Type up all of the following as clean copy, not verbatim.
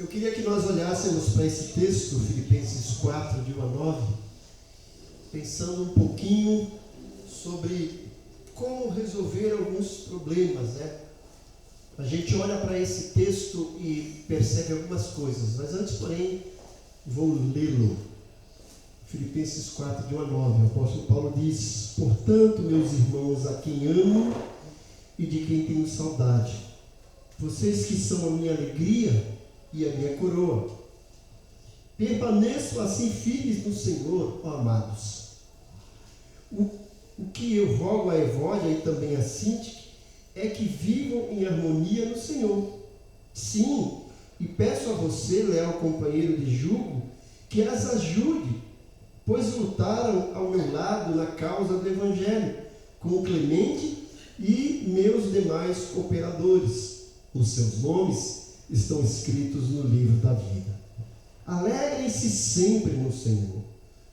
Eu queria que nós olhássemos para esse texto, Filipenses 4, de 1 a 9, pensando um pouquinho sobre como resolver alguns problemas, né? A gente olha para esse texto e percebe algumas coisas, mas antes, porém, vou lê-lo. Filipenses 4, de 1 a 9, o apóstolo Paulo diz: portanto, meus irmãos, a quem amo e de quem tenho saudade, vocês que são a minha alegria e a minha coroa, permaneçam assim firmes no Senhor, ó amados. O que eu rogo a Evódia e também a Sintique é que vivam em harmonia no Senhor. Sim, e peço a você, leal companheiro de jugo, que as ajude, pois lutaram ao meu lado na causa do Evangelho, com Clemente e meus demais cooperadores. Os seus nomes estão escritos no livro da vida. Alegrem-se sempre no Senhor.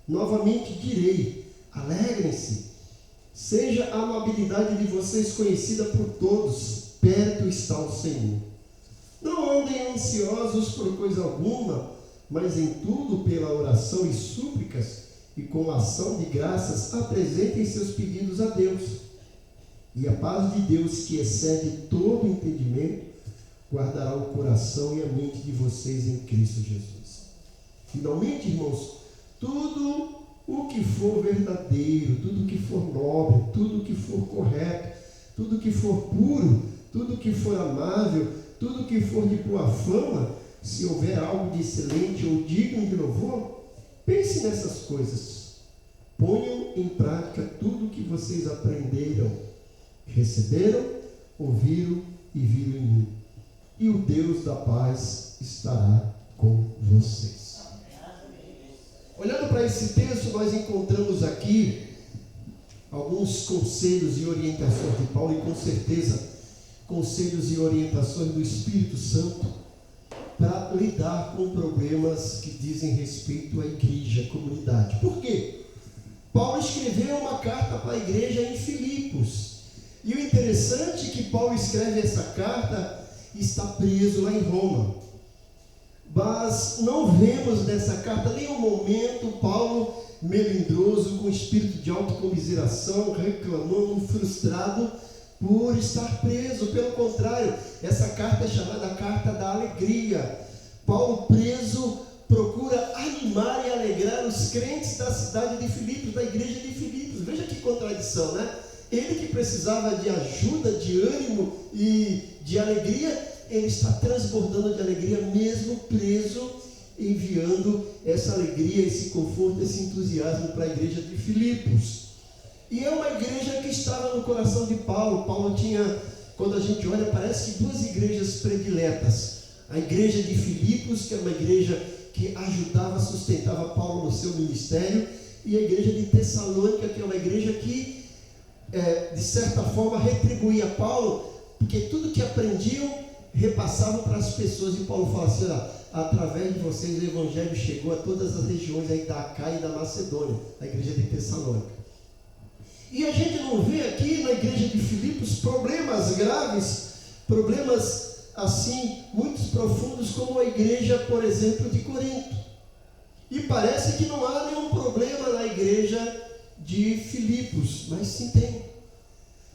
Novamente direi, alegrem-se. Seja a amabilidade de vocês conhecida por todos, perto está o Senhor. Não andem ansiosos por coisa alguma, mas em tudo pela oração e súplicas e com ação de graças apresentem seus pedidos a Deus. E a paz de Deus, que excede todo entendimento, guardará o coração e a mente de vocês em Cristo Jesus. Finalmente, irmãos, tudo o que for verdadeiro, tudo que for nobre, tudo que for correto, tudo que for puro, tudo que for amável, tudo que for de boa fama, se houver algo de excelente ou digno de louvor, pense nessas coisas. Ponham em prática tudo o que vocês aprenderam, receberam, ouviram e viram em mim. E o Deus da paz estará com vocês. Olhando para esse texto, nós encontramos aqui alguns conselhos e orientações de Paulo, e com certeza conselhos e orientações do Espírito Santo para lidar com problemas que dizem respeito à igreja, à comunidade. Por quê? Paulo escreveu uma carta para a igreja em Filipos. E o interessante é que Paulo escreve essa carta e está preso lá em Roma. Mas não vemos nessa carta nenhum momento Paulo melindroso, com espírito de autocomiseração, reclamando, frustrado por estar preso. Pelo contrário, essa carta é chamada carta da alegria. Paulo, preso, procura animar e alegrar os crentes da cidade de Filipos, da igreja de Filipos. Veja que contradição, né? Ele que precisava de ajuda, de ânimo e de alegria, ele está transbordando de alegria, mesmo preso, enviando essa alegria, esse conforto, esse entusiasmo para a igreja de Filipos. E é uma igreja que estava no coração de Paulo. Paulo tinha, quando a gente olha, parece que duas igrejas prediletas. A igreja de Filipos, que é uma igreja que ajudava, sustentava Paulo no seu ministério, e a igreja de Tessalônica, que é uma igreja que, de certa forma, retribuía Paulo, porque tudo que aprendiam repassavam para as pessoas. E Paulo fala assim: através de vocês o evangelho chegou a todas as regiões aí da Acaia e da Macedônia, a igreja de Tessalônica. E a gente não vê aqui na igreja de Filipos problemas graves, problemas assim, muito profundos, como a igreja, por exemplo, de Corinto. E parece que não há nenhum problema na igreja de Filipos, mas sim tem,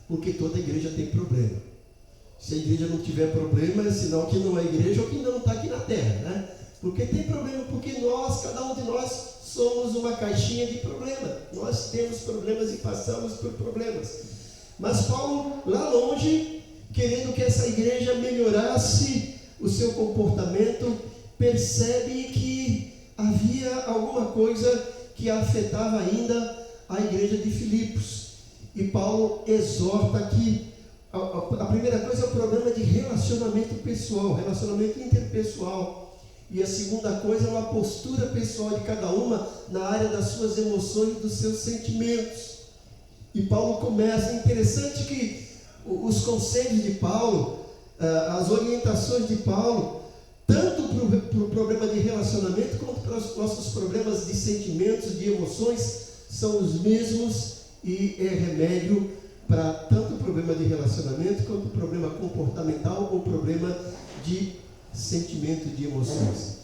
porque toda igreja tem problema. Se a igreja não tiver problema, é sinal que não é igreja ou que ainda não está aqui na terra, né? Porque tem problema, porque nós, cada um de nós, somos uma caixinha de problema. Nós temos problemas e passamos por problemas. Mas Paulo, lá longe, querendo que essa igreja melhorasse o seu comportamento, percebe que havia alguma coisa que afetava ainda a igreja de Filipos. E Paulo exorta aqui. A primeira coisa é o problema de relacionamento pessoal, relacionamento interpessoal. E a segunda coisa é uma postura pessoal de cada uma na área das suas emoções e dos seus sentimentos. E Paulo começa. É interessante que os conselhos de Paulo, as orientações de Paulo, tanto para o problema de relacionamento quanto para os nossos problemas de sentimentos, de emoções, são os mesmos, e é remédio para tanto o problema de relacionamento quanto o problema comportamental ou problema de sentimento de emoções.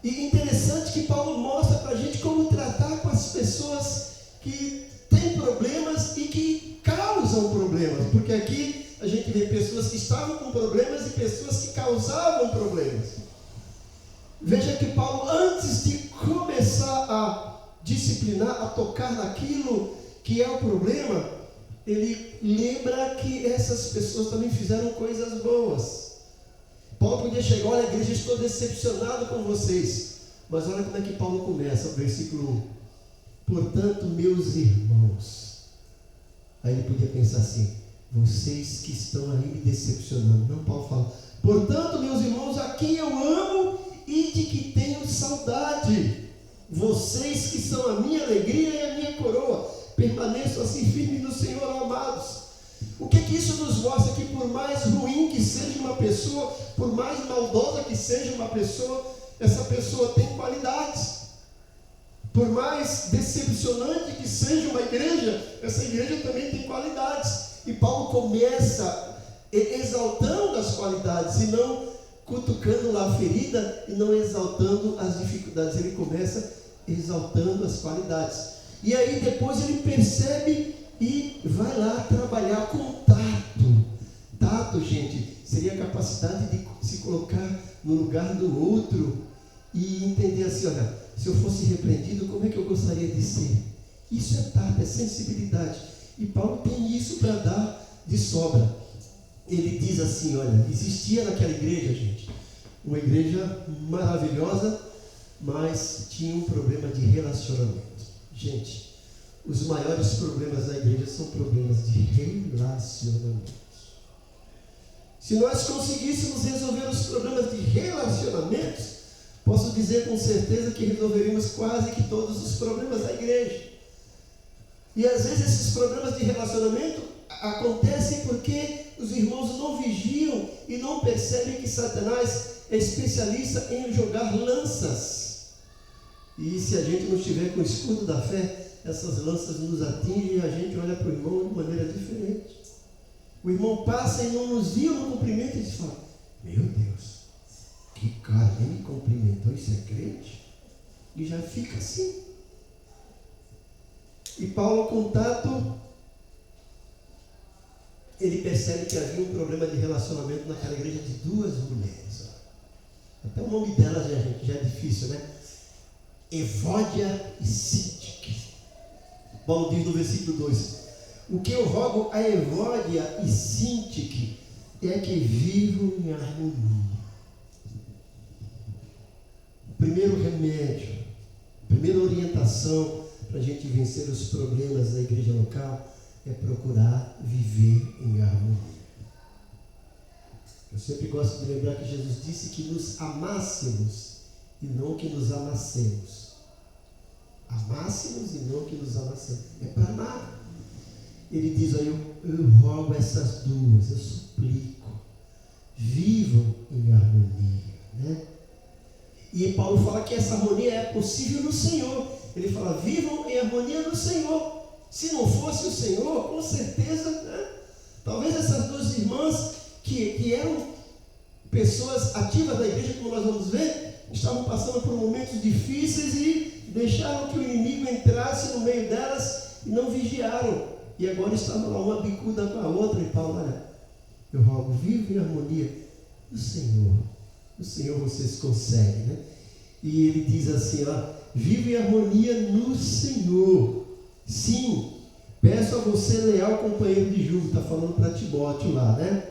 E interessante que Paulo mostra para a gente como tratar com as pessoas que têm problemas e que causam problemas, porque aqui a gente vê pessoas que estavam com problemas e pessoas que causavam problemas. Veja que Paulo, antes de começar a disciplinar, a tocar naquilo que é o problema, ele lembra que essas pessoas também fizeram coisas boas. Paulo podia chegar: olha, igreja, estou decepcionado com vocês. Mas olha como é que Paulo começa, o versículo 1. Portanto, meus irmãos. Aí ele podia pensar assim: vocês que estão aí me decepcionando. Não, Paulo fala: portanto, meus irmãos, a quem eu amo e de que tenho saudade, vocês que são a minha alegria e a minha coroa, permaneçam assim firmes no Senhor, amados. O que isso nos mostra? Que por mais ruim que seja uma pessoa, por mais maldosa que seja uma pessoa, essa pessoa tem qualidades. Por mais decepcionante que seja uma igreja, essa igreja também tem qualidades. E Paulo começa exaltando as qualidades e não cutucando lá a ferida e não exaltando as dificuldades. Ele começa exaltando as qualidades. E aí depois ele percebe e vai lá trabalhar com tato. Tato, gente, seria a capacidade de se colocar no lugar do outro e entender assim: olha, se eu fosse repreendido, como é que eu gostaria de ser? Isso é tato, é sensibilidade. E Paulo tem isso para dar de sobra. Ele diz assim: olha, existia naquela igreja, gente, uma igreja maravilhosa, mas tinha um problema de relacionamento. Gente, os maiores problemas da igreja são problemas de relacionamento. Se nós conseguíssemos resolver os problemas de relacionamentos, posso dizer com certeza que resolveríamos quase que todos os problemas da igreja. E às vezes esses problemas de relacionamento acontecem porque os irmãos não vigiam e não percebem que Satanás é especialista em jogar lanças. E se a gente não estiver com o escudo da fé, essas lanças nos atingem e a gente olha para o irmão de maneira diferente. O irmão passa e não nos viu no cumprimento e diz: fala: meu Deus, que cara, nem me cumprimentou, isso é crente? E já fica assim. E Paulo, contato, ele percebe que havia um problema de relacionamento naquela igreja de duas mulheres. Até o nome delas já é difícil, né? Evódia e Síntique. Paulo diz no versículo 2: o que eu rogo a Evódia e Síntique é que vivam em harmonia. O primeiro remédio, a primeira orientação para a gente vencer os problemas da igreja local é procurar viver em harmonia. Eu sempre gosto de lembrar que Jesus disse que nos amássemos e não que nos amassemos. Amássemos e não que nos amassemos. É para amar. Ele diz: eu rogo essas duas, eu suplico, vivam em harmonia, né? E Paulo fala que essa harmonia é possível no Senhor. Ele fala: vivam em harmonia no Senhor. Se não fosse o Senhor, com certeza, né? Talvez essas duas irmãs que eram pessoas ativas da igreja, como nós vamos ver, estavam passando por momentos difíceis e deixaram que o inimigo entrasse no meio delas e não vigiaram. E agora estavam lá uma bicuda com a outra. E Paulo: olha, eu rogo, vivam em harmonia no Senhor. No Senhor vocês conseguem, né? E ele diz assim: vive em harmonia no Senhor. Sim, peço a você, leal companheiro de julgo, está falando para Timóteo lá, né?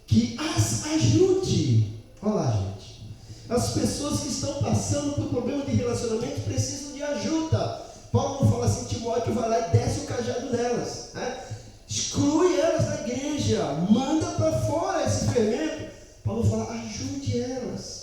Que as ajude. Olha lá, gente. As pessoas que estão passando por problema de relacionamento precisam de ajuda. Paulo não fala assim: Timóteo, vai lá e desce o cajado nelas, né? Exclui elas da igreja, manda para fora esse fermento. Paulo fala: ajude elas.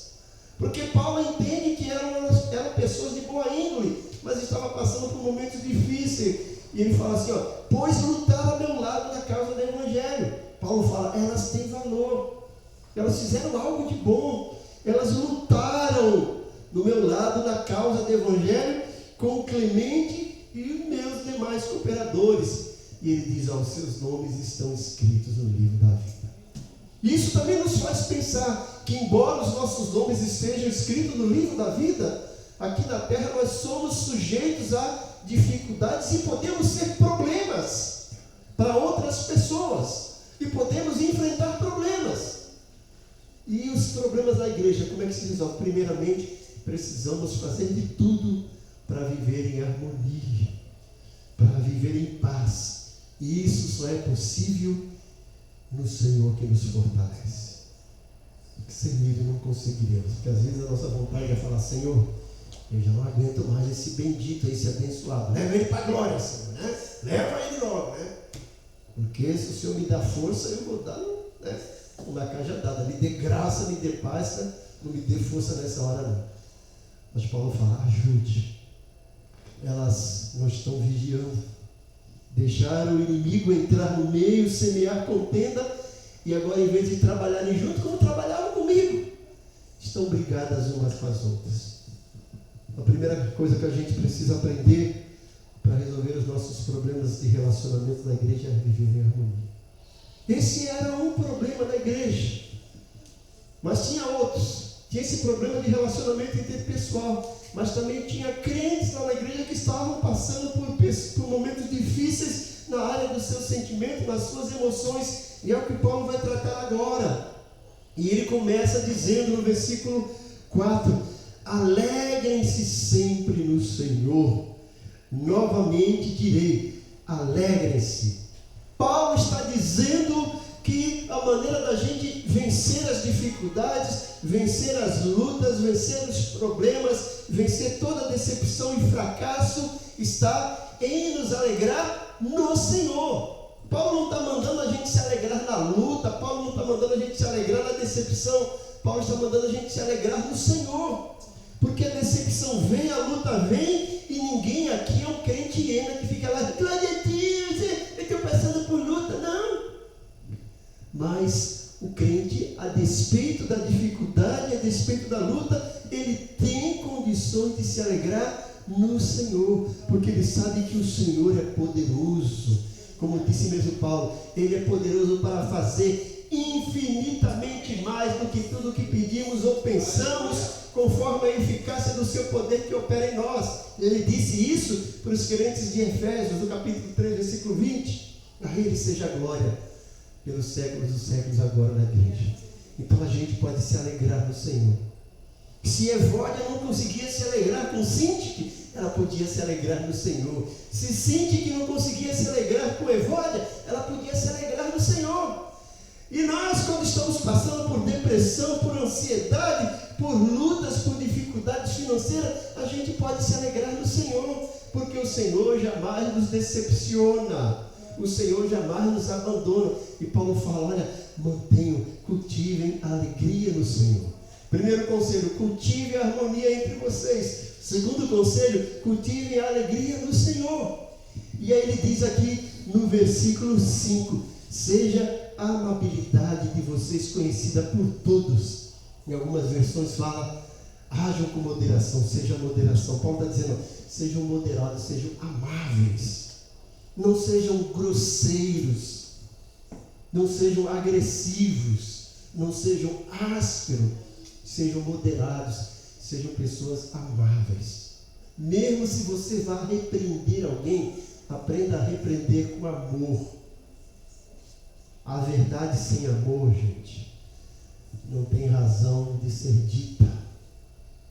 Porque Paulo entende que eram pessoas de boa índole, mas estavam passando por momentos difíceis. E ele fala assim: pois lutaram ao meu lado na causa do evangelho. Paulo fala: elas têm valor, elas fizeram algo de bom, elas lutaram do meu lado na causa do evangelho com o Clemente e os meus demais cooperadores. E ele diz: os seus nomes estão escritos no livro da vida. Isso também nos faz pensar que, embora os nossos nomes estejam escritos no livro da vida, aqui na terra nós somos sujeitos a dificuldades e podemos ser problemas para outras pessoas. E podemos enfrentar problemas. E os problemas da igreja, como é que se resolve? Primeiramente, precisamos fazer de tudo para viver em harmonia, para viver em paz. E isso só é possível no Senhor que nos fortalece. Sem Ele não conseguiríamos. Porque às vezes a nossa vontade é falar: Senhor, eu já não aguento mais esse bendito, esse abençoado. Leva ele para a glória, Senhor, né? Leva ele logo, né? Porque se o Senhor me dá força, eu vou dar, né, uma cajadada. Me dê graça, me dê paz, né? Não me dê força nessa hora, não. Mas Paulo fala: ajude. Elas não estão vigiando. Deixaram o inimigo entrar no meio, semear contenda, e agora, em vez de trabalharem junto, como trabalhavam comigo, estão brigadas umas com as outras. A primeira coisa que a gente precisa aprender para resolver os nossos problemas de relacionamento na igreja é viver em harmonia. Esse era um problema da igreja, mas tinha outros. Tinha esse problema de relacionamento interpessoal, mas também tinha crentes lá na igreja que estavam passando por momentos difíceis na área dos seus sentimentos, nas suas emoções, e é o que Paulo vai tratar agora. E ele começa dizendo no versículo 4: alegrem-se sempre no Senhor. Novamente direi, alegrem-se. Paulo está dizendo que a maneira da gente vencer as dificuldades, vencer as lutas, vencer os problemas, vencer toda decepção e fracasso, está em nos alegrar no Senhor. Paulo não está mandando a gente se alegrar na luta, Paulo não está mandando a gente se alegrar na decepção, Paulo está mandando a gente se alegrar no Senhor. Porque a decepção vem, a luta vem, e ninguém aqui é um crente hiena que fica lá: glória a Deus, eu estou passando por luta. Não. Mas o crente, a despeito da dificuldade, a despeito da luta, ele tem condições de se alegrar no Senhor, porque ele sabe que o Senhor é poderoso. Como disse mesmo Paulo, Ele é poderoso para fazer infinitamente mais do que tudo que pedimos ou pensamos, conforme a eficácia do seu poder que opera em nós. Ele disse isso para os crentes de Efésios, no capítulo 3, versículo 20. A Ele seja a glória pelos séculos dos séculos agora na igreja. Então a gente pode se alegrar no Senhor. Se Evódia não conseguia se alegrar com Sintique, ela podia se alegrar no Senhor. Se Sintique não conseguia se alegrar com Evódia, ela podia se alegrar no Senhor. E nós, quando estamos passando por depressão, por ansiedade, por lutas, por dificuldades financeiras, a gente pode se alegrar no Senhor, porque o Senhor jamais nos decepciona, o Senhor jamais nos abandona. E Paulo fala: olha, mantenham, cultivem a alegria no Senhor. Primeiro conselho: cultive a harmonia entre vocês. Segundo conselho: cultivem a alegria no Senhor. E aí ele diz aqui no versículo 5: seja a amabilidade de vocês conhecida por todos. Em algumas versões fala: hajam com moderação, seja moderação. Paulo está dizendo: sejam moderados, sejam amáveis, não sejam grosseiros, não sejam agressivos, não sejam ásperos, sejam moderados, sejam pessoas amáveis. Mesmo se você vá repreender alguém, aprenda a repreender com amor. A verdade sem amor, gente, não tem razão de ser dita.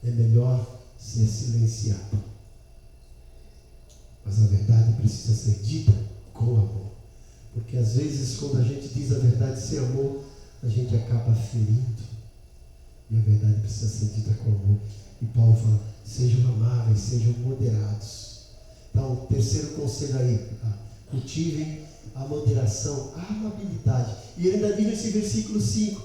É melhor ser silenciado. Mas a verdade precisa ser dita com amor. Porque às vezes, quando a gente diz a verdade sem amor, a gente acaba ferindo. E a verdade precisa ser dita com amor. E Paulo fala: sejam amáveis, sejam moderados. Então, o terceiro conselho aí: cultivem a moderação, a amabilidade. E ele ainda diz nesse versículo 5: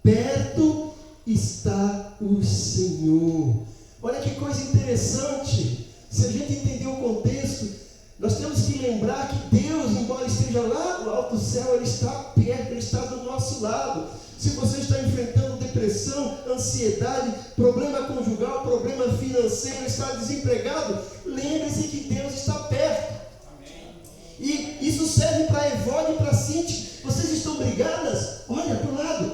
perto está o Senhor. Olha que coisa interessante. Se a gente entender o contexto, nós temos que lembrar que Deus, embora esteja lá no alto céu, Ele está perto, Ele está do nosso lado. Se você está enfrentando depressão, ansiedade, problema conjugal, problema financeiro, está desempregado, lembre-se que Deus está perto. E isso serve para Evódia e para Sintique. Vocês estão brigadas? Olha para o lado.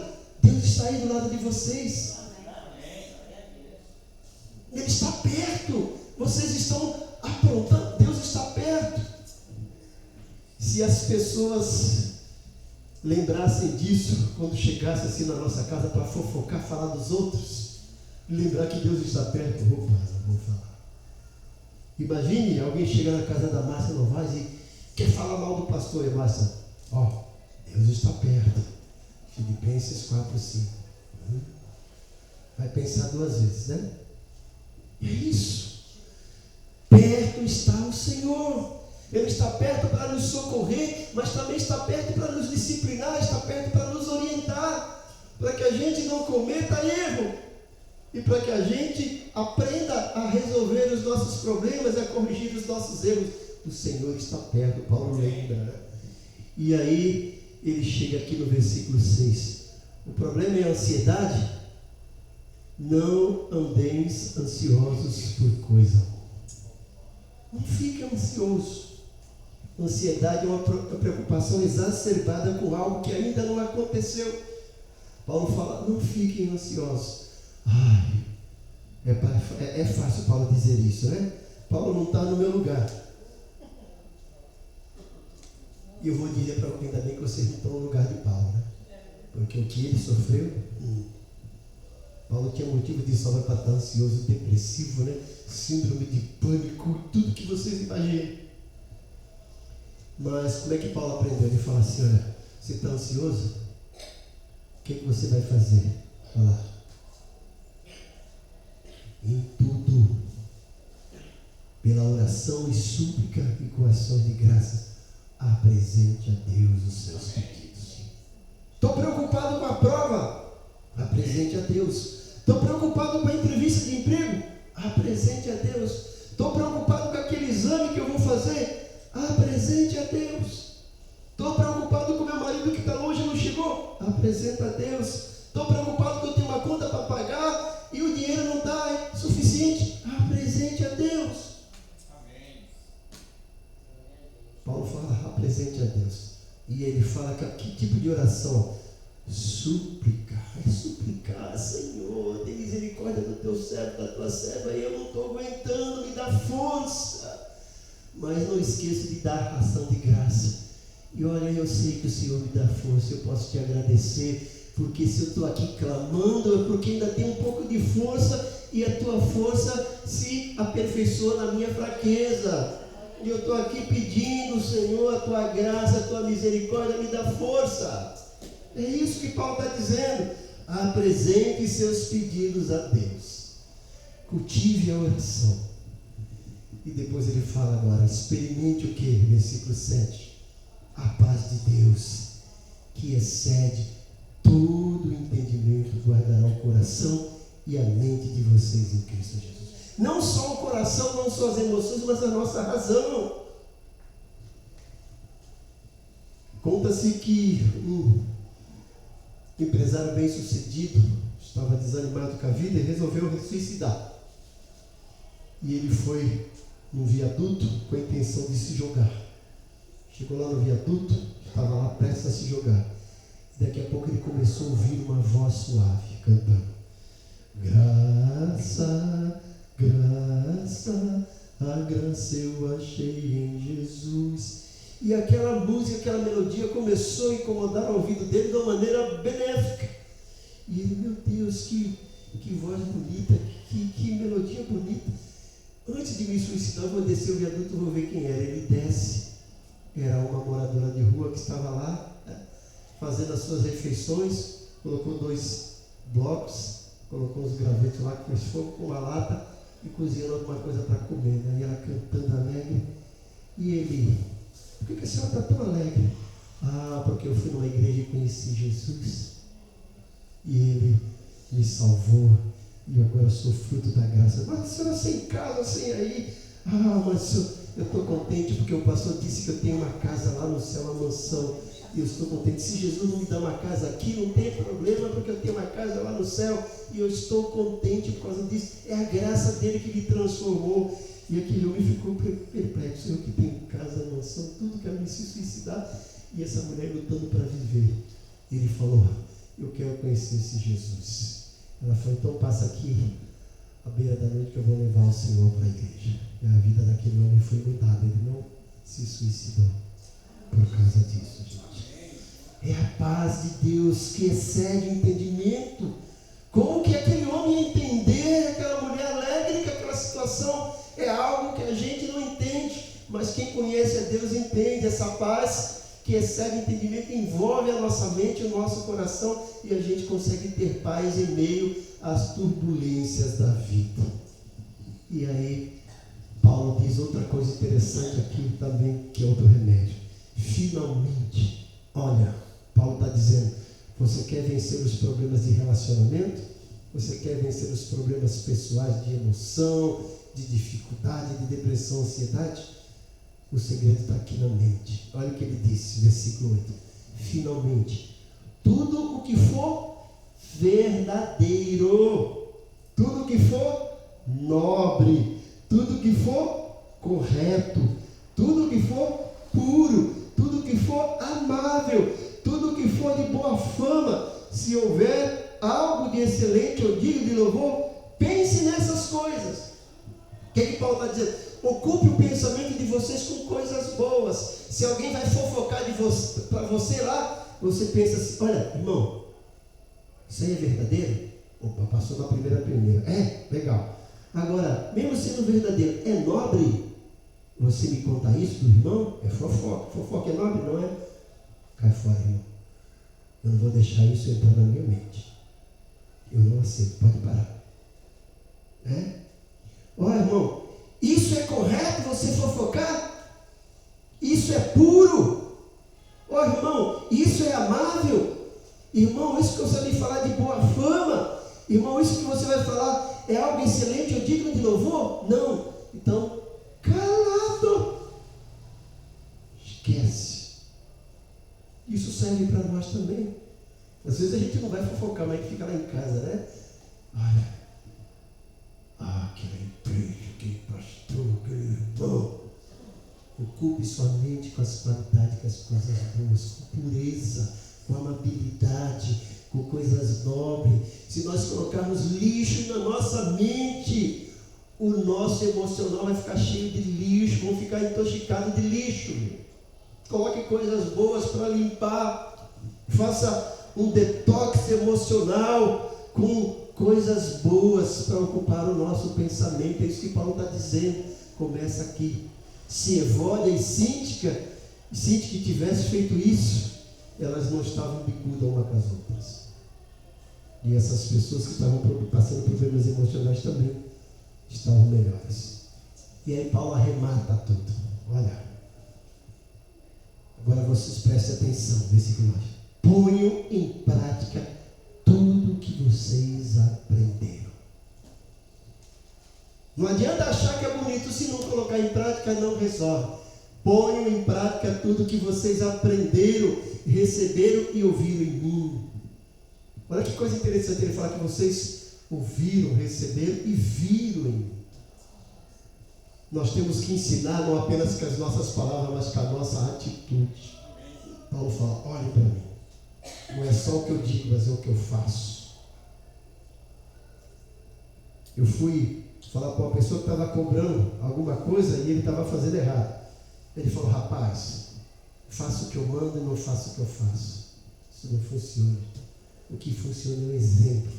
vocês. Ele está perto. Vocês estão aprontando. Deus está perto. Se as pessoas lembrassem disso quando chegasse assim na nossa casa para fofocar, falar dos outros, lembrar que Deus está perto, vou falar. Imagine alguém chegar na casa da Márcia Novaes e quer falar mal do pastor. E Márcia, Deus está perto. Filipenses 4:5. Vai pensar 2 vezes, né? E é isso. Perto está o Senhor. Ele está perto para nos socorrer, mas também está perto para nos disciplinar, está perto para nos orientar, para que a gente não cometa erro e para que a gente aprenda a resolver os nossos problemas e a corrigir os nossos erros. O Senhor está perto, Paulo lembra, né? E aí ele chega aqui no versículo 6. O problema é a ansiedade. Não andeis ansiosos por coisa alguma. Não fique ansioso. Ansiedade é uma preocupação exacerbada com algo que ainda não aconteceu. Paulo fala, não fiquem ansiosos. É fácil Paulo dizer isso, né? Paulo não está no meu lugar. E eu vou dizer para alguém também que vocês não estão no lugar de Paulo, né? Porque o que ele sofreu, Paulo tinha motivo de sobra para estar ansioso, depressivo, né? Síndrome de pânico, tudo que vocês imaginam. Mas como é que Paulo aprendeu? Ele fala assim, olha, você está ansioso? O que você vai fazer? Olha lá. Em tudo, pela oração e súplica e com ações de graças, apresente a Deus os seus pedidos. Estou preocupado com a prova? Apresente a Deus. Estou preocupado com a entrevista de emprego? Apresente a Deus. Estou preocupado com aquele exame que eu vou fazer? Apresente a Deus. Estou preocupado com meu marido que está longe e não chegou? Apresenta a Deus. Estou preocupado que eu tenho uma conta para pagar e o dinheiro não está suficiente? Apresente a Deus. Amém. Paulo fala, apresente a Deus. E ele fala que tipo de oração? Súplica. É suplicar, Senhor, tem misericórdia do teu servo, da tua serva, e eu não estou aguentando, me dá força. Mas não esqueça de dar ação de graça. E olha, eu sei que o Senhor me dá força, eu posso te agradecer, porque se eu estou aqui clamando, é porque ainda tem um pouco de força, e a tua força se aperfeiçoa na minha fraqueza. E eu estou aqui pedindo, Senhor, a tua graça, a tua misericórdia, me dá força. É isso que Paulo está dizendo. Apresente seus pedidos a Deus. Cultive a oração. E depois ele fala agora, experimente o que? Versículo 7. A paz de Deus, que excede todo o entendimento, guardará o coração e a mente de vocês em Cristo Jesus. Não só o coração, não só as emoções, mas a nossa razão. Conta-se que um empresário bem sucedido estava desanimado com a vida e resolveu se suicidar. E ele foi num viaduto com a intenção de se jogar. Chegou lá no viaduto, estava lá prestes a se jogar. Daqui a pouco ele começou a ouvir uma voz suave cantando: graça, graça, a graça eu achei em Jesus. E aquela música, aquela melodia começou a incomodar o ouvido dele de uma maneira benéfica. E ele, meu Deus, que voz bonita, que melodia bonita. Antes de me suicidar, eu vou descer o viaduto, vou ver quem era. Ele desce. Era uma moradora de rua que estava lá, fazendo as suas refeições. Colocou 2 blocos, colocou uns gravetos lá, com fogo, com uma lata e cozinhando alguma coisa para comer. E ela cantando alegre. E ele: por que a senhora está tão alegre? Porque eu fui numa igreja e conheci Jesus. E ele me salvou. E agora eu sou fruto da graça. Mas a senhora sem casa, sem aí. Mas eu estou contente porque o pastor disse que eu tenho uma casa lá no céu, uma mansão. E eu estou contente. Se Jesus não me dá uma casa aqui, não tem problema, porque eu tenho uma casa lá no céu. E eu estou contente por causa disso. É a graça dele que me transformou. E aquele homem ficou perplexo. Eu que tenho casa, mansão, tudo, quero me suicidar. E essa mulher lutando para viver. Ele falou: eu quero conhecer esse Jesus. Ela falou, então passa aqui à beira da noite que eu vou levar o Senhor para a igreja. E a vida daquele homem foi mudada, ele não se suicidou por causa disso, gente. É a paz de Deus que excede o entendimento. Como que aquele homem ia entender aquela mulher alegre com aquela situação? É algo que a gente não entende, mas quem conhece a Deus entende. Essa paz que excede o entendimento envolve a nossa mente, o nosso coração, e a gente consegue ter paz em meio às turbulências da vida. E aí Paulo diz outra coisa interessante aqui também, que é outro remédio. Finalmente, olha, Paulo está dizendo, você quer vencer os problemas de relacionamento? Você quer vencer os problemas pessoais de emoção, de dificuldade, de depressão, ansiedade? O segredo está aqui na mente. Olha o que ele disse, versículo 8. Finalmente, tudo o que for verdadeiro, tudo o que for nobre, tudo o que for correto, tudo o que for puro, tudo o que for amável, tudo o que for de boa fama, se houver algo de excelente ou digno de louvor, pense nessas coisas. O que Paulo está dizendo? Ocupe o pensamento de vocês com coisas boas. Se alguém vai fofocar para você lá, você pensa assim, olha, irmão, isso aí é verdadeiro? Opa, passou na primeira. É, legal. Agora, mesmo sendo verdadeiro, é nobre você me contar isso do irmão? É fofoca. Fofoca é nobre, não é? Cai fora, irmão. Eu não vou deixar isso entrar na minha mente. Eu não aceito, pode parar. Olha, irmão, isso é correto você fofocar? Isso é puro? Olha, irmão, isso é amável? Irmão, isso que você vai falar de boa fama? Irmão, isso que você vai falar é algo excelente ou digno de louvor? Não. Então, calado. Esquece. Isso serve para nós também. Às vezes a gente não vai fofocar, mas a gente fica lá em casa, né? Olha, aquela igreja, aquele pastor, aquele irmão. Ocupe sua mente com as qualidades, com as coisas boas, com pureza, com amabilidade, com coisas nobres. Se nós colocarmos lixo na nossa mente, o nosso emocional vai ficar cheio de lixo, vamos ficar intoxicados de lixo. Coloque coisas boas para limpar, faça um detox emocional com coisas boas para ocupar o nosso pensamento. É isso que Paulo está dizendo. Começa aqui. Se Evódia e Síntica tivessem feito isso, elas não estavam bicudas uma com as outras. E essas pessoas que estavam passando problemas emocionais também estavam melhores. E aí Paulo arremata tudo. Olha, agora vocês prestem atenção, versículo 9. Ponham em prática tudo o que vocês aprenderam. Não adianta achar que é bonito, se não colocar em prática não resolve. Ponham em prática tudo o que vocês aprenderam, receberam e ouviram em mim. Olha que coisa interessante ele falar que vocês ouviram, receberam e viram em mim. Nós temos que ensinar não apenas com as nossas palavras, mas com a nossa atitude. Paulo fala, olhe para mim. Não é só o que eu digo, mas é o que eu faço. Eu fui falar para uma pessoa que estava cobrando alguma coisa e ele estava fazendo errado. Ele falou, rapaz, faça o que eu mando e não faça o que eu faço. Isso não funciona. O que funciona é o exemplo.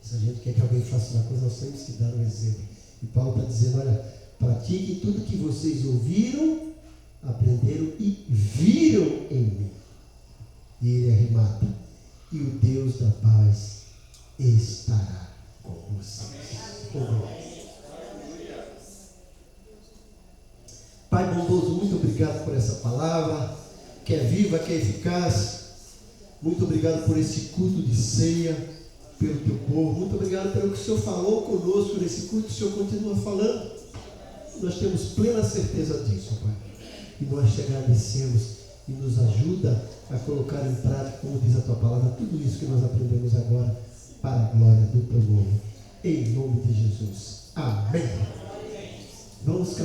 Se a gente quer que alguém faça uma coisa, nós temos que dar um exemplo. E Paulo está dizendo, olha, pratiquem tudo que vocês ouviram, aprenderam e viram em mim. E ele arremata, e o Deus da paz estará com vocês. Pai bondoso, muito obrigado por essa palavra, que é viva, que é eficaz. Muito obrigado por esse culto de ceia, pelo teu povo. Muito obrigado pelo que o Senhor falou conosco nesse culto. O Senhor continua falando. Nós temos plena certeza disso, Pai. E nós te agradecemos e nos ajuda a colocar em prática, como diz a tua palavra, tudo isso que nós aprendemos agora, para a glória do teu nome. Em nome de Jesus. Amém. Vamos